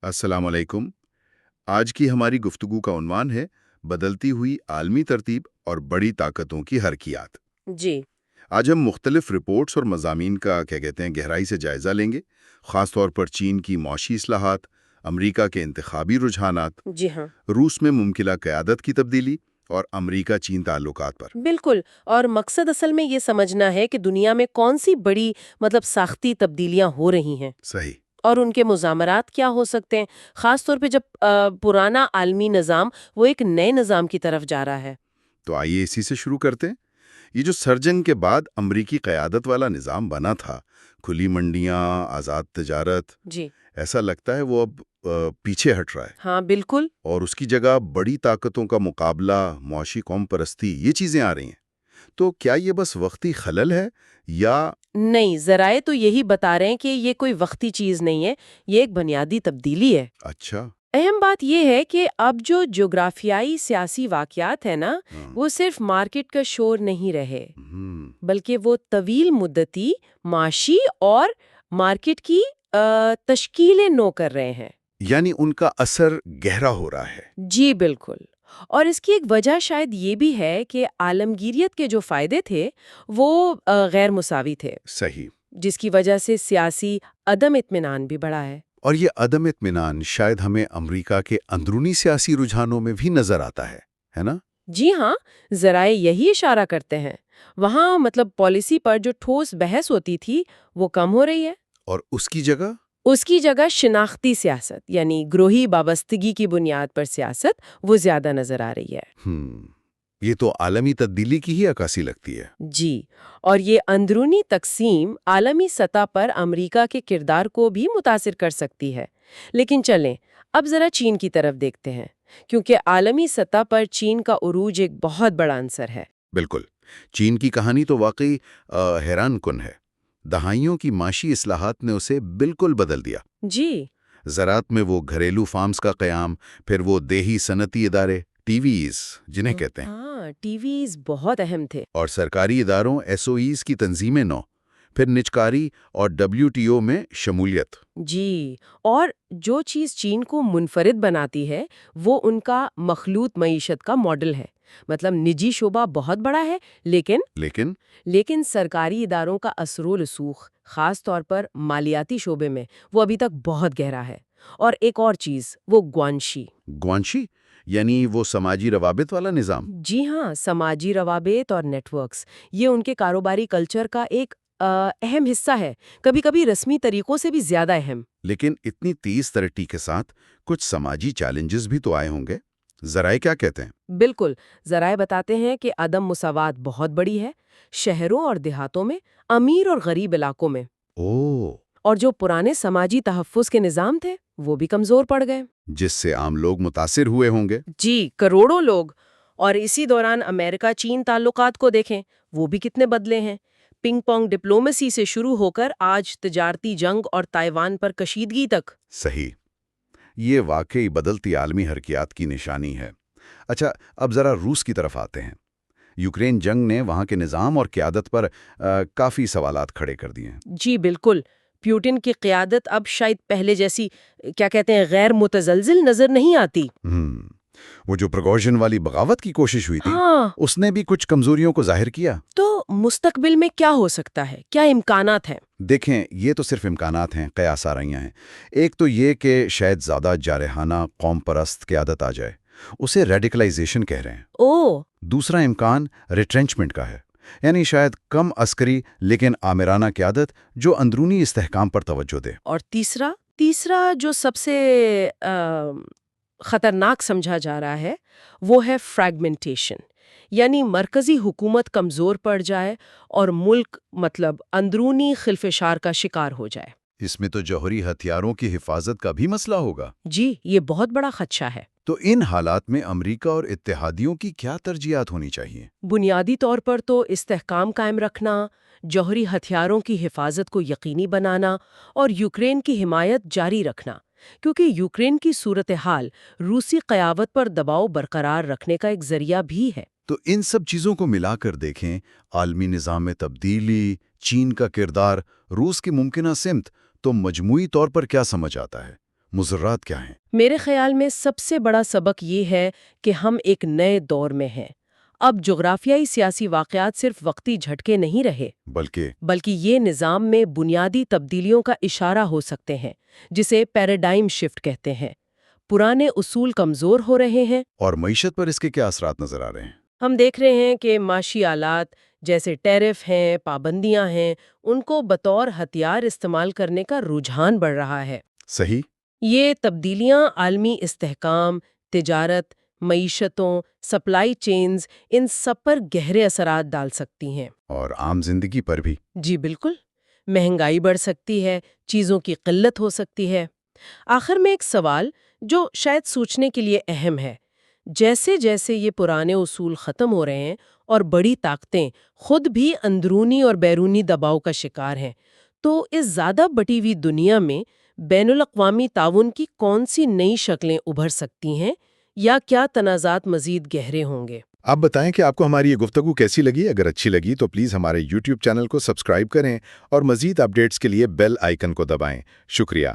السلام علیکم۔ آج کی ہماری گفتگو کا عنوان ہے بدلتی ہوئی عالمی ترتیب اور بڑی طاقتوں کی حرکیات۔ جی آج ہم مختلف رپورٹس اور مضامین کا گہرائی سے جائزہ لیں گے، خاص طور پر چین کی معاشی اصلاحات، امریکہ کے انتخابی رجحانات، جی ہاں روس میں ممکنہ قیادت کی تبدیلی اور امریکہ چین تعلقات پر۔ بالکل، اور مقصد اصل میں یہ سمجھنا ہے کہ دنیا میں کون سی بڑی ساختی تبدیلیاں ہو رہی ہیں صحیح۔ اور ان کے مضامرات کیا ہو سکتے ہیں، خاص طور پہ جب پرانا عالمی نظام وہ ایک نئے نظام کی طرف جا رہا ہے۔ تو آئیے اسی سے شروع کرتے ہیں۔ یہ جو سرجن کے بعد امریکی قیادت والا نظام بنا تھا، کھلی منڈیاں، آزاد تجارت، جی ایسا لگتا ہے وہ اب پیچھے ہٹ رہا ہے، ہاں بالکل، اور اس کی جگہ بڑی طاقتوں کا مقابلہ، معاشی قوم پرستی، یہ چیزیں آ رہی ہیں۔ تو کیا یہ بس وقتی خلل ہے یا؟ نہیں، ذرائع تو یہی بتا رہے ہیں کہ یہ کوئی وقتی چیز نہیں ہے، یہ ایک بنیادی تبدیلی ہے۔ اچھا۔ اہم بات یہ ہے کہ اب جو جغرافیائی سیاسی واقعات ہیں نا، ہاں۔ وہ صرف مارکیٹ کا شور نہیں رہے، ہم، بلکہ وہ طویل مدتی معاشی اور مارکیٹ کی تشکیل نو کر رہے ہیں۔ یعنی ان کا اثر گہرا ہو رہا ہے۔ جی بالکل، اور اس کی ایک وجہ شاید یہ بھی ہے کہ عالمگیریت کے جو فائدے تھے وہ غیر مساوی تھے، صحیح۔ جس کی وجہ سے سیاسی عدم اطمینان بھی بڑھا ہے۔ اور یہ عدم اطمینان شاید ہمیں امریکہ کے اندرونی سیاسی رجحانوں میں بھی نظر آتا ہے نا؟ جی ہاں، ذرائع یہی اشارہ کرتے ہیں، وہاں پالیسی پر جو ٹھوس بحث ہوتی تھی وہ کم ہو رہی ہے۔ اور اس کی جگہ؟ اس کی جگہ شناختی سیاست، یعنی گروہی وابستگی کی بنیاد پر سیاست، وہ زیادہ نظر آ رہی ہے۔ یہ تو عالمی تبدیلی کی ہی عکاسی لگتی ہے۔ جی، اور یہ اندرونی تقسیم عالمی سطح پر امریکہ کے کردار کو بھی متاثر کر سکتی ہے۔ لیکن چلیں اب ذرا چین کی طرف دیکھتے ہیں، کیونکہ عالمی سطح پر چین کا عروج ایک بہت بڑا عنصر ہے۔ بالکل، چین کی کہانی تو واقعی حیران کن ہے۔ دہائیوں کی معاشی اصلاحات نے اسے بالکل بدل دیا۔ جی زراعت میں وہ گھریلو فارمز کا قیام، پھر وہ دیہی صنعتی ادارے، ٹی ویز جنہیں کہتے ہیں، ہاں، ٹی ویز بہت اہم تھے۔ اور سرکاری اداروں ایس او ایز کی تنظیمیں نو، پھر نجکاری اور WTO میں شمولیت۔ جی، اور جو چیز چین کو منفرد بناتی ہے وہ ان کا مخلوط معیشت کا ماڈل ہے۔ نجی شعبہ بہت بڑا ہے، لیکن سرکاری اداروں کا اثر و رسوخ، خاص طور پر مالیاتی شعبے میں، وہ ابھی تک بہت گہرا ہے۔ اور ایک اور چیز، وہ گوانشی یعنی وہ سماجی روابط والا نظام۔ جی ہاں، سماجی روابط اور نیٹ ورکس، یہ ان کے کاروباری کلچر کا ایک اہم حصہ ہے، کبھی کبھی رسمی طریقوں سے بھی زیادہ اہم۔ لیکن اتنی تیز ترقی کے ساتھ کچھ سماجی چیلنجز بھی تو آئے ہوں گے، ذرائع کیا کہتے ہیں؟ بالکل، ذرائع بتاتے ہیں کہ عدم مساوات بہت بڑی ہے، شہروں اور دیہاتوں میں، امیر اور غریب علاقوں میں۔ اوہ! اور جو پرانے سماجی تحفظ کے نظام تھے وہ بھی کمزور پڑ گئے۔ جس سے عام لوگ متاثر ہوئے ہوں گے۔ جی، کروڑوں لوگ۔ اور اسی دوران امریکہ چین تعلقات کو دیکھیں، وہ بھی کتنے بدلے ہیں، پنگ پونگ ڈپلومیسی سے شروع ہو کر آج تجارتی جنگ اور تائیوان پر کشیدگی تک۔ صحیح، یہ واقعی بدلتی عالمی حرکیات کی نشانی ہے۔ اچھا، اب ذرا روس کی طرف آتے ہیں۔ یوکرین جنگ نے وہاں کے نظام اور قیادت پر کافی سوالات کھڑے کر دیے ہیں۔ جی بالکل، پیوٹن کی قیادت اب شاید پہلے جیسی غیر متزلزل نظر نہیں آتی۔ وہ جو پرگوژن والی بغاوت کی کوشش ہوئی تھی، ہاں، اس نے بھی کچھ کمزوریوں کو ظاہر کیا۔ تو مستقبل میں کیا ہو سکتا ہے، کیا امکانات ہیں؟ دیکھیں، یہ تو صرف امکانات ہیں، قیاس آرائیاں ہیں۔ ایک تو یہ کہ شاید زیادہ جارحانہ قوم پرست قیادت آ جائے، اسے ریڈیکلائزیشن کہہ رہے ہیں۔ اوہ، دوسرا امکان ریٹرنچمنٹ کا ہے، یعنی شاید کم عسکری لیکن آمرانہ قیادت جو اندرونی استحکام پر توجہ دے۔ اور تیسرا جو سب سے خطرناک سمجھا جا رہا ہے وہ ہے فریگمنٹیشن، یعنی مرکزی حکومت کمزور پڑ جائے اور ملک اندرونی خلفشار کا شکار ہو جائے۔ اس میں تو جوہری ہتھیاروں کی حفاظت کا بھی مسئلہ ہوگا۔ جی، یہ بہت بڑا خدشہ ہے۔ تو ان حالات میں امریکہ اور اتحادیوں کی کیا ترجیحات ہونی چاہیے؟ بنیادی طور پر تو استحکام قائم رکھنا، جوہری ہتھیاروں کی حفاظت کو یقینی بنانا اور یوکرین کی حمایت جاری رکھنا، کیونکہ یوکرین کی صورتحال روسی قیادت پر دباؤ برقرار رکھنے کا ایک ذریعہ بھی ہے۔ تو ان سب چیزوں کو ملا کر دیکھیں، عالمی نظام میں تبدیلی، چین کا کردار، روس کی ممکنہ سمت، تو مجموعی طور پر کیا سمجھ آتا ہے؟ مضرات کیا ہیں؟ میرے خیال میں سب سے بڑا سبق یہ ہے کہ ہم ایک نئے دور میں ہیں۔ اب جغرافیائی سیاسی واقعات صرف وقتی جھٹکے نہیں رہے، بلکہ یہ نظام میں بنیادی تبدیلیوں کا اشارہ ہو سکتے ہیں، جسے پیراڈائم شفٹ کہتے ہیں۔ پرانے اصول کمزور ہو رہے ہیں۔ اور معیشت پر اس کے کیا اثرات نظر آ رہے ہیں؟ ہم دیکھ رہے ہیں کہ معاشی آلات جیسے ٹیرف ہیں، پابندیاں ہیں، ان کو بطور ہتھیار استعمال کرنے کا رجحان بڑھ رہا ہے۔ صحیح۔ یہ تبدیلیاں عالمی استحکام، تجارت، معیشتوں، سپلائی چینز، ان سب پر گہرے اثرات ڈال سکتی ہیں۔ اور عام زندگی پر بھی؟ جی بالکل، مہنگائی بڑھ سکتی ہے، چیزوں کی قلت ہو سکتی ہے۔ آخر میں ایک سوال جو شاید سوچنے کے لیے اہم ہے، جیسے جیسے یہ پرانے اصول ختم ہو رہے ہیں اور بڑی طاقتیں خود بھی اندرونی اور بیرونی دباؤ کا شکار ہیں، تو اس زیادہ بٹی ہوئی دنیا میں بین الاقوامی تعاون کی کون سی نئی شکلیں ابھر سکتی ہیں، یا کیا تنازعات مزید گہرے ہوں گے؟ آپ بتائیں کہ آپ کو ہماری یہ گفتگو کیسی لگی؟ اگر اچھی لگی تو پلیز ہمارے YouTube چینل کو سبسکرائب کریں اور مزید اپڈیٹس کے لیے بیل آئیکن کو دبائیں۔ شکریہ۔